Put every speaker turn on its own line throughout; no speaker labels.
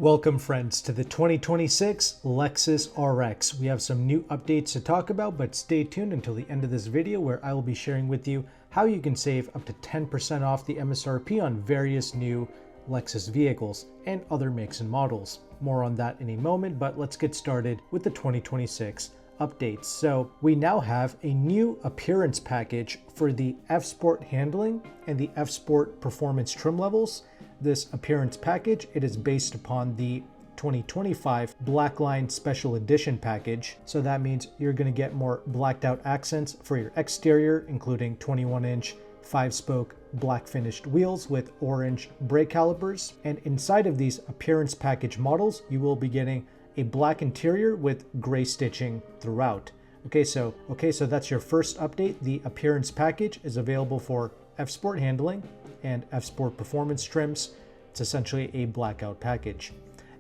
Welcome friends to the 2026 Lexus RX. We have some new updates to talk about, but stay tuned until the end of this video where I will be sharing with you how you can save up to 10% off the MSRP on various new Lexus vehicles and other makes and models. More on that in a moment, but let's get started with the 2026 updates. So we now have a new appearance package for the F-Sport handling and the F-Sport performance trim levels. This appearance package, it is based upon the 2025 Blackline Special Edition package. So that means you're going to get more blacked out accents for your exterior, including 21-inch 5-spoke black finished wheels with orange brake calipers. And inside of these appearance package models, you will be getting a black interior with gray stitching throughout. Okay, so that's your first update. The appearance package is available for F-Sport handling and F-Sport performance trims. It's essentially a blackout package.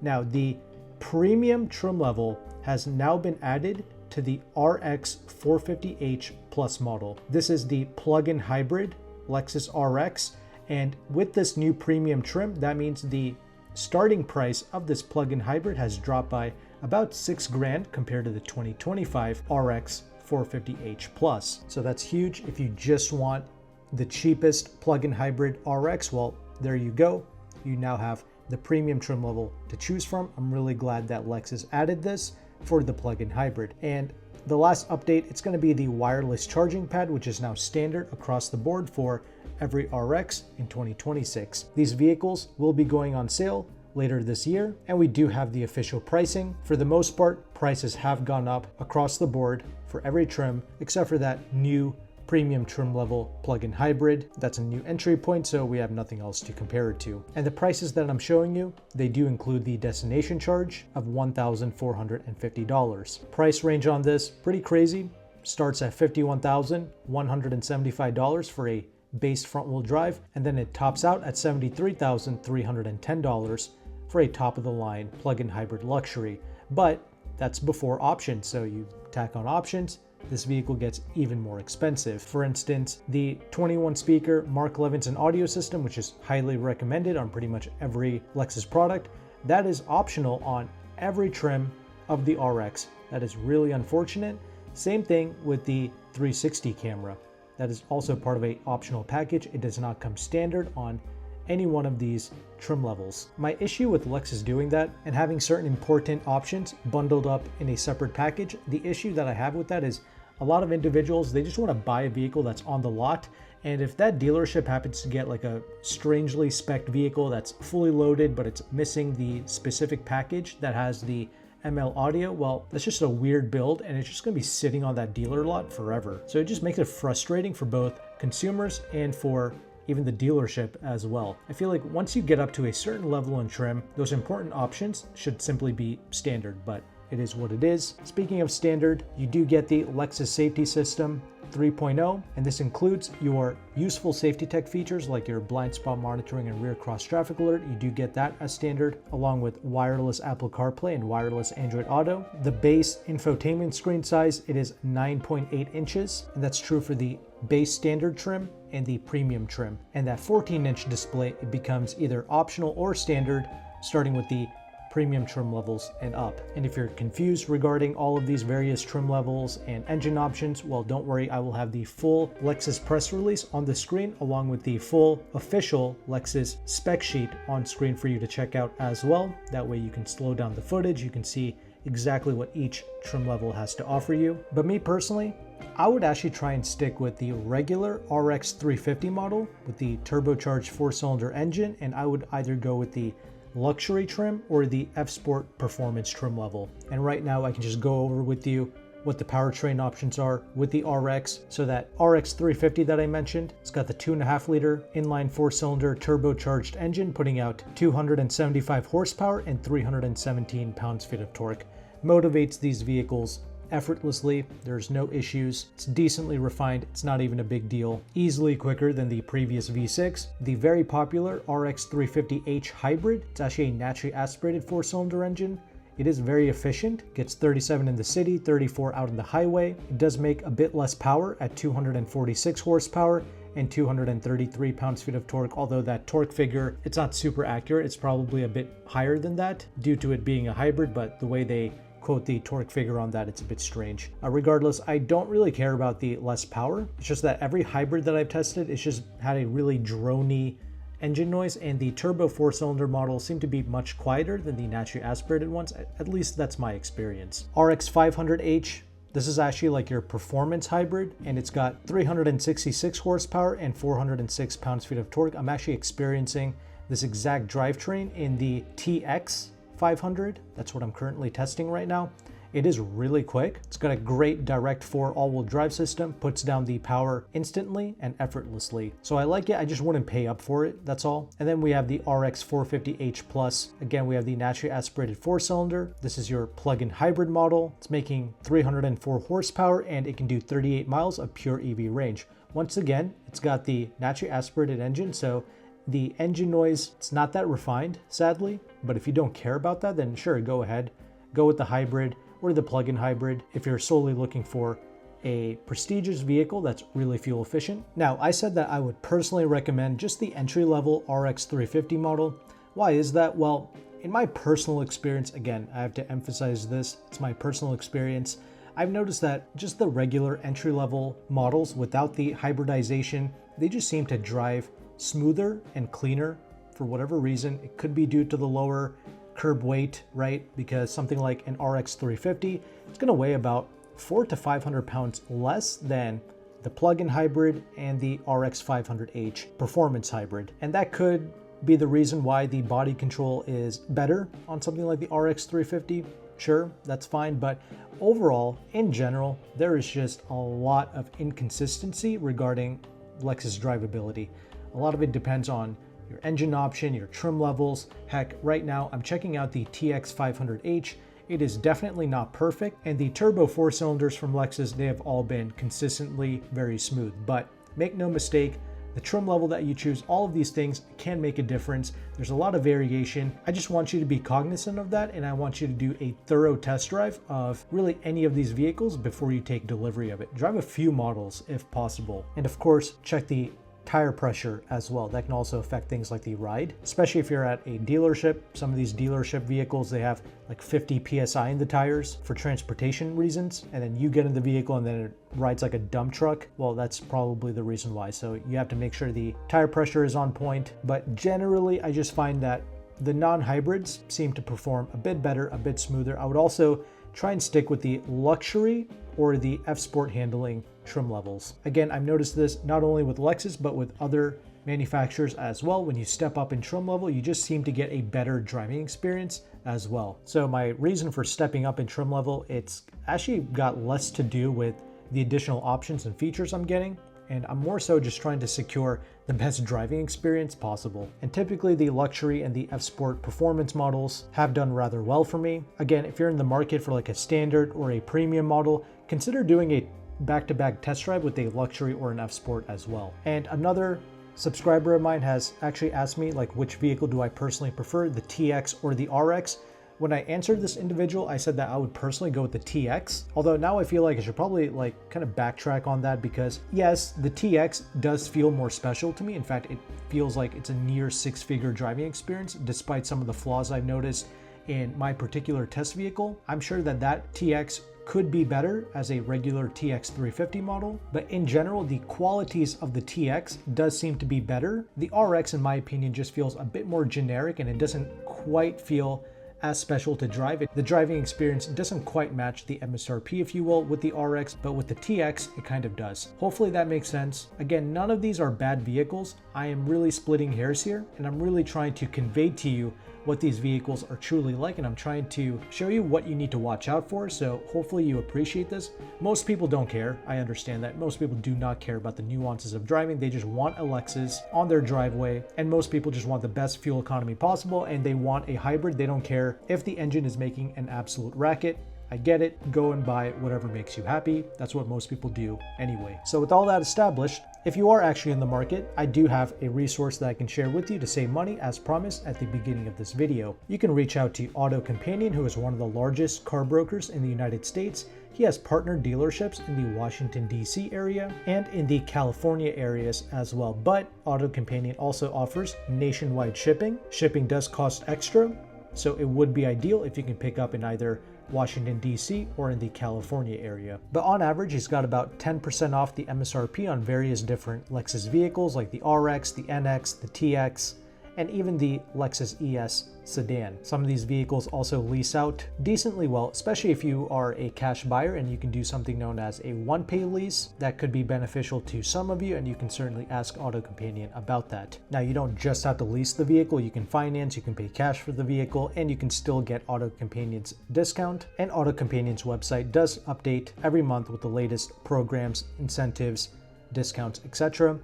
Now, the premium trim level has now been added to the RX 450h Plus model. This is the plug-in hybrid Lexus RX, and with this new premium trim, that means the starting price of this plug-in hybrid has dropped by about $6,000 compared to the 2025 RX 450h Plus. So that's huge. If you just want the cheapest plug-in hybrid RX, well, there you go. You now have the premium trim level to choose from. I'm really glad that Lexus added this for the plug-in hybrid. And the last update, it's going to be the wireless charging pad, which is now standard across the board for every RX in 2026. These vehicles will be going on sale later this year, and we do have the official pricing. For the most part, prices have gone up across the board for every trim, except for that new premium trim level plug-in hybrid. That's a new entry point, so we have nothing else to compare it to. And the prices that I'm showing you, they do include the destination charge of $1,450. Price range on this, pretty crazy. Starts at $51,175 for a base front-wheel drive, and then it tops out at $73,310 for a top-of-the-line plug-in hybrid luxury. But that's before options, so you tack on options, this vehicle gets even more expensive. For instance, the 21 speaker Mark Levinson audio system, which is highly recommended on pretty much every Lexus product, that is optional on every trim of the RX. That is really unfortunate. Same thing with the 360 camera. That is also part of an optional package. It does not come standard on any one of these trim levels. My issue with Lexus doing that and having certain important options bundled up in a separate package, the issue that I have with that is a lot of individuals, they just want to buy a vehicle that's on the lot, and if that dealership happens to get like a strangely spec'd vehicle that's fully loaded but it's missing the specific package that has the ML audio, well, that's just a weird build and it's just going to be sitting on that dealer lot forever. So it just makes it frustrating for both consumers and for even the dealership as well. I feel like once you get up to a certain level in trim, those important options should simply be standard, but it is what it is. Speaking of standard, you do get the Lexus Safety System 3.0, and this includes your useful safety tech features like your blind spot monitoring and rear cross traffic alert. You do get that as standard, along with wireless Apple CarPlay and wireless Android Auto. The base infotainment screen size, it is 9.8 inches, and that's true for the base standard trim and the premium trim. And that 14-inch display, it becomes either optional or standard, starting with the premium trim levels and up. And if you're confused regarding all of these various trim levels and engine options, well, don't worry, I will have the full Lexus press release on the screen along with the full official Lexus spec sheet on screen for you to check out as well. That way you can slow down the footage, you can see exactly what each trim level has to offer you. But me personally, I would actually try and stick with the regular RX 350 model with the turbocharged 4-cylinder engine, and I would either go with the luxury trim or the F-Sport performance trim level. And right now I can just go over with you what the powertrain options are with the RX. So that RX 350 that I mentioned, it's got the 2.5 liter inline 4-cylinder turbocharged engine putting out 275 horsepower and 317 pounds-feet of torque. Motivates these vehicles effortlessly. There's no issues. It's decently refined. It's not even a big deal. Easily quicker than the previous V6. The very popular RX 350h Hybrid. It's actually a naturally aspirated 4-cylinder engine. It is very efficient, gets 37 in the city, 34 out on the highway. It does make a bit less power at 246 horsepower and 233 pounds-feet of torque, although that torque figure, it's not super accurate. It's probably a bit higher than that due to it being a hybrid, but the way they quote the torque figure on that, it's a bit strange. Regardless, I don't really care about the less power. It's just that every hybrid that I've tested, it's just had a really drony engine noise, and the turbo 4-cylinder models seem to be much quieter than the naturally aspirated ones. At least that's my experience. RX 500h, this is actually like your performance hybrid, and it's got 366 horsepower and 406 pounds-feet of torque. I'm actually experiencing this exact drivetrain in the TX 500. That's what I'm currently testing right now. It is really quick. It's got a great direct 4 all-wheel drive system, puts down the power instantly and effortlessly. So I like it. I just wouldn't pay up for it, that's all. And then we have the RX 450h Plus. Again, we have the naturally aspirated 4-cylinder. This is your plug-in hybrid model. It's making 304 horsepower and it can do 38 miles of pure EV range. Once again, it's got the naturally aspirated engine, so the engine noise, it's not that refined, sadly, but if you don't care about that, then sure, go ahead. Go with the hybrid or the plug-in hybrid if you're solely looking for a prestigious vehicle that's really fuel efficient. Now, I said that I would personally recommend just the entry-level RX 350 model. Why is that? Well, in my personal experience, again, I have to emphasize this, it's my personal experience, I've noticed that just the regular entry-level models without the hybridization, they just seem to drive smoother and cleaner for whatever reason. It could be due to the lower curb weight, right? Because something like an RX 350, it's going to weigh about 400 to 500 pounds less than the plug-in hybrid and the RX 500h performance hybrid. And that could be the reason why the body control is better on something like the RX 350. Sure, that's fine. But overall, in general, there is just a lot of inconsistency regarding Lexus drivability. A lot of it depends on your engine option, your trim levels. Heck, right now I'm checking out the TX 500h. It is definitely not perfect, and the turbo 4-cylinders from Lexus, they have all been consistently very smooth. But make no mistake, the trim level that you choose, all of these things can make a difference. There's a lot of variation. I just want you to be cognizant of that, and I want you to do a thorough test drive of really any of these vehicles before you take delivery of it. Drive a few models if possible. And of course, check the tire pressure as well. That can also affect things like the ride, especially if you're at a dealership. Some of these dealership vehicles, they have like 50 psi in the tires for transportation reasons, and then you get in the vehicle and then it rides like a dump truck. Well, that's probably the reason why. So you have to make sure the tire pressure is on point. But generally, I just find that the non-hybrids seem to perform a bit better, a bit smoother. I would also try and stick with the luxury or the F-Sport handling trim levels. Again, I've noticed this not only with Lexus, but with other manufacturers as well. When you step up in trim level, you just seem to get a better driving experience as well. So my reason for stepping up in trim level, it's actually got less to do with the additional options and features I'm getting, and I'm more so just trying to secure the best driving experience possible. And typically the luxury and the F-Sport performance models have done rather well for me. Again, if you're in the market for like a standard or a premium model, consider doing a back-to-back test drive with a luxury or an F-Sport as well. And another subscriber of mine has actually asked me like which vehicle do I personally prefer, the TX or the RX. When I answered this individual, I said that I would personally go with the TX, although now I feel like I should probably like kind of backtrack on that, because yes, the TX does feel more special to me. In fact, it feels like it's a near 6-figure driving experience, despite some of the flaws I've noticed in my particular test vehicle. I'm sure that that TX could be better as a regular TX 350 model, but in general, the qualities of the TX does seem to be better. The RX, in my opinion, just feels a bit more generic, and it doesn't quite feel as special to drive. The driving experience doesn't quite match the MSRP, if you will, with the RX, but with the TX, it kind of does. Hopefully that makes sense. Again, none of these are bad vehicles. I am really splitting hairs here, and I'm really trying to convey to you what these vehicles are truly like, and I'm trying to show you what you need to watch out for, so hopefully you appreciate this. Most people don't care. I understand that. Most people do not care about the nuances of driving. They just want a Lexus on their driveway, and most people just want the best fuel economy possible, and they want a hybrid. They don't care if the engine is making an absolute racket. I get it, go and buy whatever makes you happy. That's what most people do anyway. So with all that established, if you are actually in the market, I do have a resource that I can share with you to save money as promised at the beginning of this video. You can reach out to AutoCompanion, who is one of the largest car brokers in the United States. He has partner dealerships in the Washington, D.C. area and in the California areas as well. But AutoCompanion also offers nationwide shipping. Shipping does cost extra, so it would be ideal if you can pick up in either Washington, D.C. or in the California area. But on average, he's got about 10% off the MSRP on various different Lexus vehicles like the RX, the NX, the TX, and even the Lexus ES sedan. Some of these vehicles also lease out decently well, especially if you are a cash buyer and you can do something known as a one-pay lease. That could be beneficial to some of you, and you can certainly ask AutoCompanion about that. Now, you don't just have to lease the vehicle, you can finance, you can pay cash for the vehicle, and you can still get AutoCompanion's discount. And AutoCompanion's website does update every month with the latest programs, incentives, discounts, etc.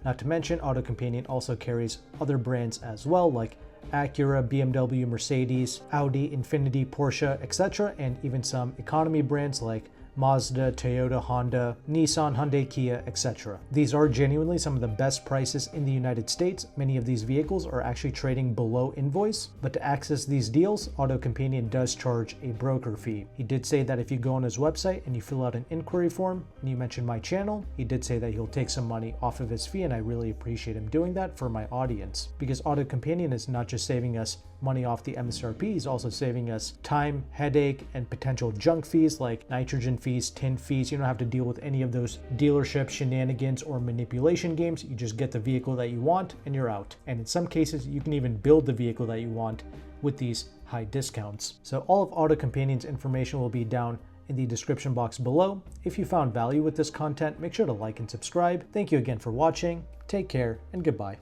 Not to mention, AutoCompanion also carries other brands as well, like Acura, BMW, Mercedes, Audi, Infiniti, Porsche, etc., and even some economy brands like Mazda, Toyota, Honda, Nissan, Hyundai, Kia, etc. These are genuinely some of the best prices in the United States. Many of these vehicles are actually trading below invoice, but to access these deals, AutoCompanion does charge a broker fee. He did say that if you go on his website and you fill out an inquiry form and you mention my channel, he did say that he'll take some money off of his fee, and I really appreciate him doing that for my audience, because AutoCompanion is not just saving us money off the MSRP, he's also saving us time, headache, and potential junk fees like nitrogen fees, tin fees. You don't have to deal with any of those dealership shenanigans or manipulation games. You just get the vehicle that you want and you're out. And in some cases, you can even build the vehicle that you want with these high discounts. So all of AutoCompanion's information will be down in the description box below. If you found value with this content, make sure to like and subscribe. Thank you again for watching. Take care and goodbye.